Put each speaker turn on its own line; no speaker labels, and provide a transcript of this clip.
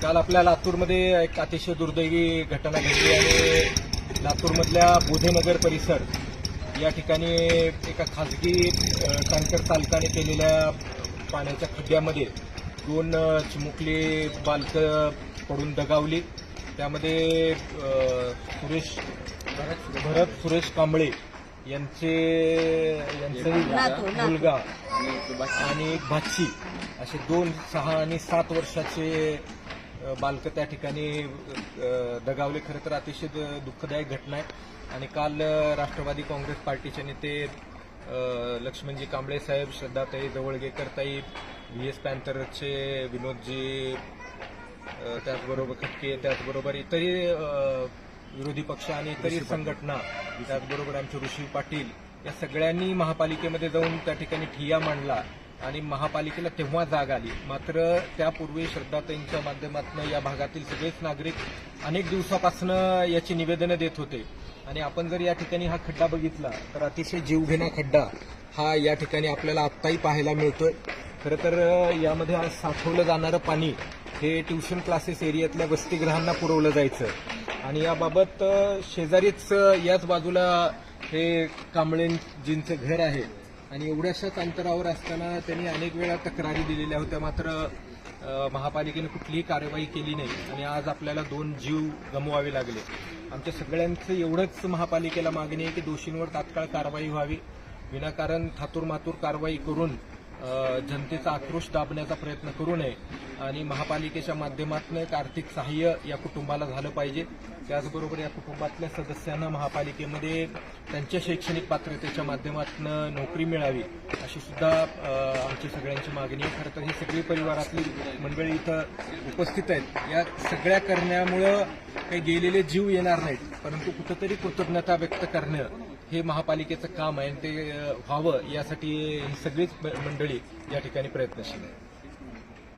काल आपल्या लातूरमध्ये एक अतिशय दुर्दैवी घटना घडली आणि लातूरमधल्या बोधेनगर परिसर या ठिकाणी एका खासगी टँकर चालकाने केलेल्या पाण्याच्या खड्ड्यामध्ये दोन चिमुकली बालकं पडून दगावली। त्यामध्ये भरत सुरेश कांबळे यांचे मुलगा आणि एक भाची असे 2, 6 आणि 7 वर्षाचे बालकं त्या ठिकाणी दगावले। खरं तर अतिशय दुःखदायक घटना आहे आणि काल राष्ट्रवादी काँग्रेस पार्टीचे नेते लक्ष्मणजी कांबळे साहेब, श्रद्धाताई जवळगेकरताई, व्हीएस पॅन्थरचे विनोदजी, त्याचबरोबर खटके, त्याचबरोबर इतरही विरोधी पक्ष आणि इतरही संघटना, त्याचबरोबर आमचे ऋषी पाटील या सगळ्यांनी महापालिकेमध्ये जाऊन त्या ठिकाणी ठिय्या मांडला आणि महापालिकेला तेव्हा जाग आली। मात्र त्यापूर्वी श्रद्धाताईंच्या माध्यमातून या भागातील सगळेच नागरिक अनेक दिवसापासून याची निवेदनं देत होते आणि आपण जर या ठिकाणी हा खड्डा बघितला तर अतिशय जीवघेणा खड्डा हा या ठिकाणी आपल्याला आत्ताही पाहायला मिळतोय। खरं तर यामध्ये आज साठवलं जाणारं पाणी हे ट्युशन क्लासेस एरियातल्या वसतिगृहांना पुरवलं जायचं आणि याबाबत शेजारीच याच बाजूला हे कांबळेजींचे घर आहे आणि एवढ्याशाच अंतरावर असताना त्यांनी अनेक वेळा तक्रारी दिलेल्या होत्या। मात्र महापालिकेने कुठलीही कार्यवाही केली नाही आणि आज आपल्याला 2 जीव गमवावे लागले। आमच्या सगळ्यांचं एवढंच महापालिकेला मागणी आहे की दोषींवर तात्काळ कारवाई व्हावी, विनाकारण थातूरमातूर कारवाई करून जनतेचा आक्रोश दाबण्याचा प्रयत्न करू नये आणि महापालिकेच्या माध्यमातून एक आर्थिक सहाय्य या कुटुंबाला झालं पाहिजे। त्याचबरोबर या कुटुंबातल्या सदस्यांना महापालिकेमध्ये त्यांच्या शैक्षणिक पात्रतेच्या माध्यमातून नोकरी मिळावी अशी सुद्धा आमची सगळ्यांची मागणी आहे। खरं तर ही सगळी परिवारातली मंडळी इथं उपस्थित आहेत। या सगळ्या करण्यामुळं काही गेलेले जीव येणार नाहीत, परंतु कुठंतरी कृतज्ञता व्यक्त करणं हे महापालिकेचं काम आहे आणि ते व्हावं यासाठी ही सगळीच मंडळी या ठिकाणी प्रयत्नशील आहे।